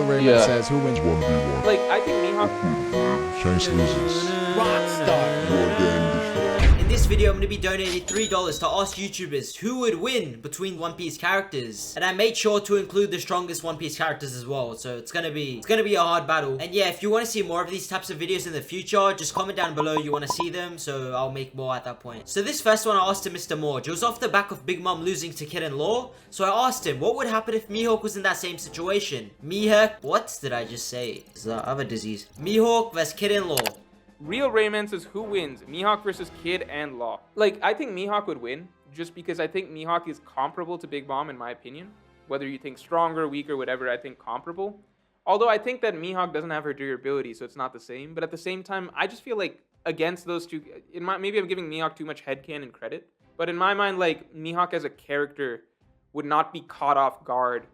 Real Rayman says, who wins 1v1? Like, I think Mihawk... Shanks loses. Rockstar. In this video, I'm going to be donating $3 to ask YouTubers who would win between One Piece characters. And I made sure to include the strongest One Piece characters as well. So it's gonna be a hard battle. And yeah, if you want to see more of these types of videos in the future, just comment down below you want to see them, so I'll make more at that point. So this first one I asked to Mr. Morge. It was off the back of Big Mom losing to Kid and Law. So I asked him, what would happen if Mihawk was in that same situation? Mihawk, what did I just say? Is that other disease? Mihawk vs Kid and Law. Real Rayman says, who wins? Mihawk versus Kid and Law. Like, I think Mihawk would win, just because I think Mihawk is comparable to Big Mom in my opinion. Whether you think stronger, weaker, whatever, I think comparable. Although I think that Mihawk doesn't have her durability, so it's not the same. But at the same time, I just feel like against those two, maybe I'm giving Mihawk too much headcanon credit. But in my mind, like, Mihawk as a character would not be caught off guard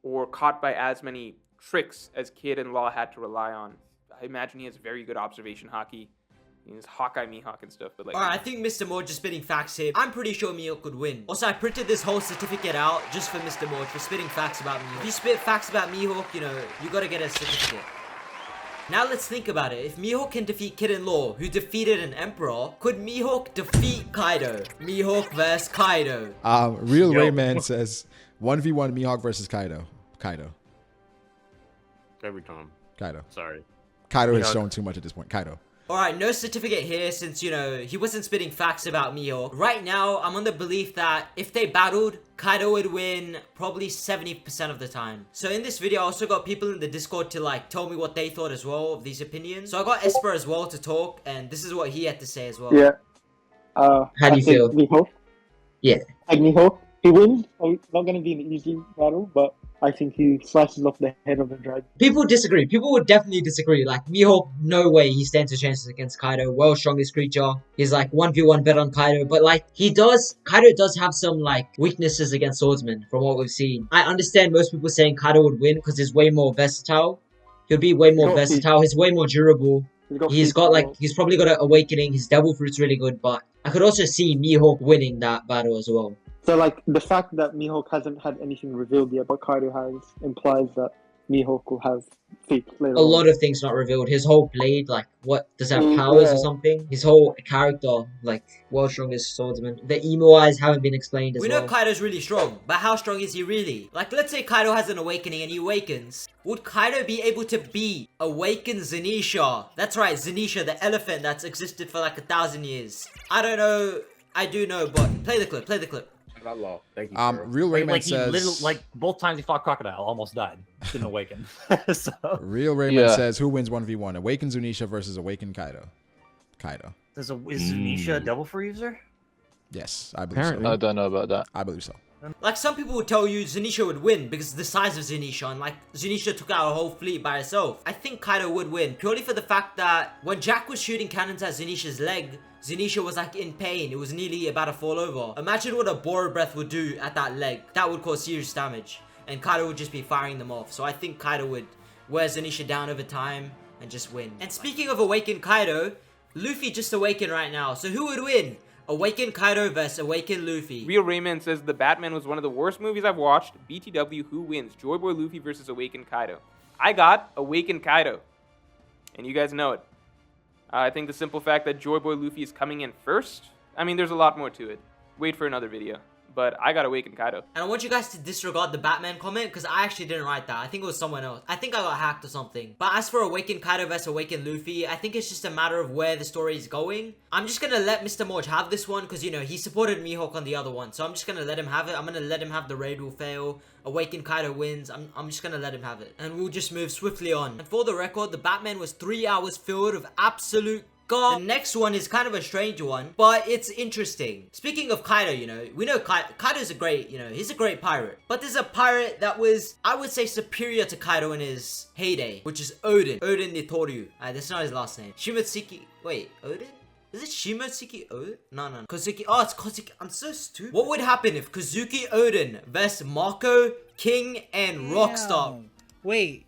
or caught by as many tricks as Kid and Law had to rely on. I imagine he has very good observation hockey. He's Hawkeye Mihawk and stuff, but like... Alright, I think Mr. Morge is spitting facts here. I'm pretty sure Mihawk could win. Also, I printed this whole certificate out just for Mr. Morge for spitting facts about Mihawk. If you spit facts about Mihawk, you know, you gotta get a certificate. Now let's think about it. If Mihawk can defeat Kid and Law, who defeated an Emperor, could Mihawk defeat Kaido? Mihawk vs Kaido. Real Rayman says, 1v1 Mihawk versus Kaido. Kaido. Every time. Kaido. Sorry. Kaido has shown too much at this point. Kaido. Alright, no certificate here since, you know, he wasn't spitting facts about Mihawk. Right now, I'm on the belief that if they battled, Kaido would win probably 70% of the time. So in this video, I also got people in the Discord to like tell me what they thought as well of these opinions. So I got Esper as well to talk, and this is what he had to say as well. Yeah. How do you feel? Mihawk. Yeah. Like Mihawk, he wins. It's not going to be an easy battle, but I think he slices off the head of the dragon. People disagree. People would definitely disagree. Like, Mihawk, no way he stands a chance against Kaido. World's strongest creature. He's like 1v1 bet on Kaido. But like, Kaido does have some like weaknesses against swordsmen from what we've seen. I understand most people saying Kaido would win because he's way more versatile. He'll be way more versatile. He's way more durable. He's probably got an awakening. His devil fruit's really good. But I could also see Mihawk winning that battle as well. So, like, the fact that Mihawk hasn't had anything revealed yet, but Kaido has, implies that Mihawk will have feats later on. A lot of things not revealed. His whole blade, like, what, does that have powers or something? His whole character, like, world's strongest swordsman. The emo eyes haven't been explained as well. We know Kaido's really strong, but how strong is he really? Like, let's say Kaido has an awakening and he awakens. Would Kaido be able to beat awakened Zunesha? That's right, Zunesha, the elephant that's existed for like 1,000 years. I don't know. I do know, but play the clip, play the clip. Law. Thank you, Real Rayman says... Like, both times he fought Crocodile, almost died. Didn't awaken. So... Real Rayman says, who wins 1v1? Awakened Zunesha versus Awakened Kaido. Kaido. Is Zunesha a devil fruit user? Yes, I believe so. I don't know about that. I believe so. Like, some people would tell you Zunesha would win because of the size of Zunesha, and like, Zunesha took out a whole fleet by herself. I think Kaido would win, purely for the fact that when Jack was shooting cannons at Zunesha's leg, Zunesha was like in pain. It was nearly about to fall over. Imagine what a Boro breath would do at that leg. That would cause serious damage. And Kaido would just be firing them off. So I think Kaido would wear Zunesha down over time and just win. And speaking of awakened Kaido, Luffy just awakened right now. So who would win? Awakened Kaido versus Awakened Luffy. Real Rayman says, The Batman was one of the worst movies I've watched. BTW, who wins? Joy Boy Luffy versus Awakened Kaido. I got Awakened Kaido. And you guys know it. I think the simple fact that Joy Boy Luffy is coming in first, I mean, there's a lot more to it. Wait for another video. But I got Awakened Kaido. And I want you guys to disregard the Batman comment because I actually didn't write that. I think it was someone else. I think I got hacked or something. But as for Awakened Kaido versus Awakened Luffy, I think it's just a matter of where the story is going. I'm just going to let Mr. Morge have this one because, you know, he supported Mihawk on the other one. So I'm just going to let him have it. I'm going to let him have the raid will fail. Awakened Kaido wins. I'm just going to let him have it. And we'll just move swiftly on. And for the record, the Batman was 3 hours filled of absolute God. The next one is kind of a strange one, but it's interesting. Speaking of Kaido, you know, we know Kaido's a great, you know, he's a great pirate. But there's a pirate that was, I would say, superior to Kaido in his heyday, which is Oden. Oden Nitoryu. That's not his last name. Shimotsuki. Wait, Oden? Is it Shimotsuki Oden? No. Kozuki. Oh, it's Kozuki. I'm so stupid. What would happen if Kozuki Oden versus Marco, King, and Rockstar? Wait.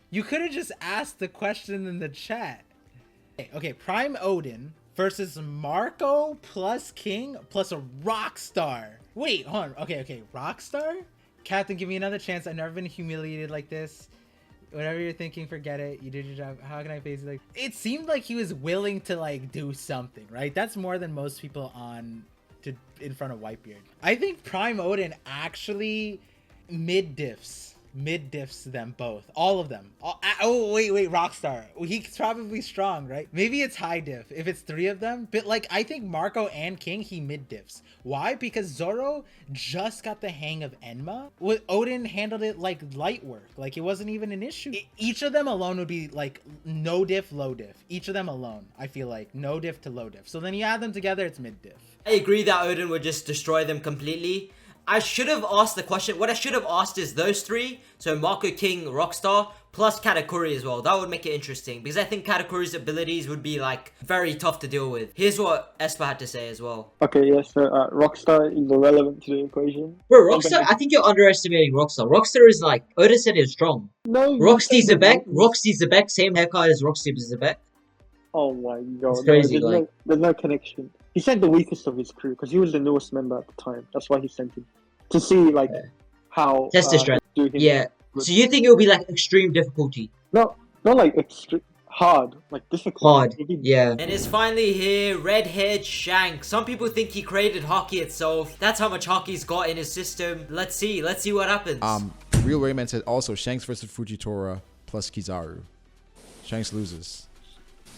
You could have just asked the question in the chat. Okay, Prime Oden versus Marco plus King plus a Rockstar. Wait, hold on. Okay, Rockstar? Captain, give me another chance. I've never been humiliated like this. Whatever you're thinking, forget it. You did your job. How can I face it? Like, it seemed like he was willing to like do something, right? That's more than most people in front of Whitebeard. I think Prime Oden actually mid diffs them both, all of them. Oh wait, Rockstar. He's probably strong, right? Maybe it's high diff if it's 3 of them. But like, I think Marco and King he mid diffs. Why? Because Zoro just got the hang of Enma. Oden handled it like light work, like it wasn't even an issue. Each of them alone would be like no diff, low diff. Each of them alone, I feel like no diff to low diff. So then you add them together, it's mid diff. I agree that Oden would just destroy them completely. I should have asked the question. What I should have asked is those 3. So Marco, King, Rockstar, plus Katakuri as well. That would make it interesting. Because I think Katakuri's abilities would be like very tough to deal with. Here's what Espa had to say as well. Okay, yeah, so Rockstar is irrelevant to the equation. Bro, Rockstar, I think you're underestimating Rockstar. Rockstar is like, Oda said it's strong. No, Roxy Zebek, same haircut as Roxy Zebek. Oh my god. It's crazy, there's no connection. He sent the weakest of his crew because he was the newest member at the time. That's why he sent him. To see like how test the strength. do him. Yeah. So you think it will be like extreme difficulty? No, not like extreme. Hard, like difficult. Hard, yeah. And it's finally here, red-haired Shanks. Some people think he created hockey itself. That's how much hockey's got in his system. Let's see what happens. Real Rayman said also Shanks versus Fujitora plus Kizaru. Shanks loses.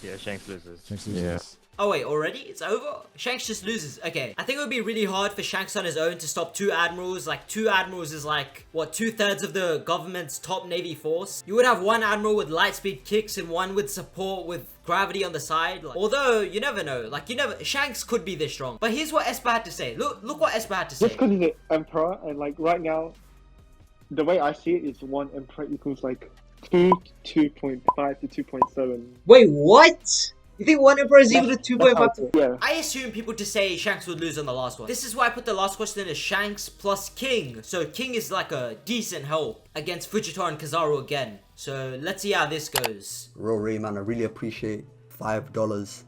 Yeah, Shanks loses. Shanks loses. Yeah. Oh wait, already? It's over? Shanks just loses. Okay. I think it would be really hard for Shanks on his own to stop 2 admirals. Like 2 admirals is like, what, 2/3 of the government's top navy force? You would have 1 admiral with light speed kicks and 1 with support with gravity on the side. Like, although, you never know. Like, Shanks could be this strong. But here's what Espa had to say. Look what Espa had to say. Just because he's an emperor, and like right now, the way I see it is 1 emperor equals like 2 to 2.5 to 2.7. Wait, what? You think 1 emperor is equal to 2.5? Yeah. I assume people to say Shanks would lose on the last one. This is why I put the last question as Shanks plus King. So King is like a decent help against Fujitora and Kizaru again. So let's see how this goes. Real Rayman, I really appreciate $5.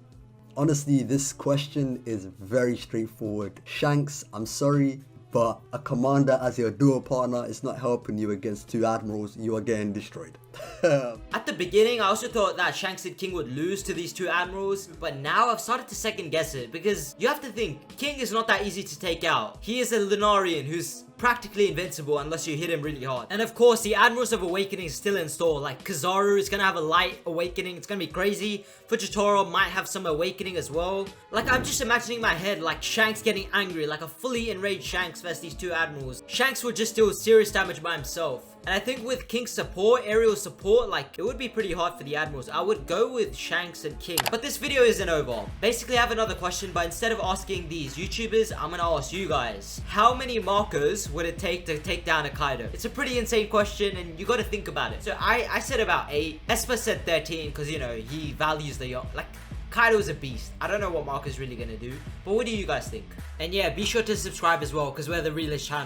Honestly, this question is very straightforward. Shanks, I'm sorry, but a commander as your duo partner is not helping you against 2 admirals. You are getting destroyed. At the beginning, I also thought that Shanks and King would lose to these 2 admirals, but now I've started to second guess it because you have to think, King is not that easy to take out. He is a Lunarian who's practically invincible unless you hit him really hard. And of course, the Admirals of Awakening is still in store. Like Kizaru is gonna have a light awakening. It's gonna be crazy. Fujitora might have some awakening as well. Like, I'm just imagining in my head like Shanks getting angry, like a fully enraged Shanks versus these 2 admirals. Shanks would just deal serious damage by himself. And I think with King's support, aerial support, like, it would be pretty hard for the admirals. I would go with Shanks and King. But this video isn't over. Basically, I have another question, but instead of asking these YouTubers, I'm gonna ask you guys. How many markers would it take to take down a Kaido? It's a pretty insane question, and you gotta think about it. So I said about 8. Espa said 13, because, you know, he values the yacht. Like, Kaido's a beast. I don't know what Marco's really gonna do, but what do you guys think? And yeah, be sure to subscribe as well, because we're the realest channel.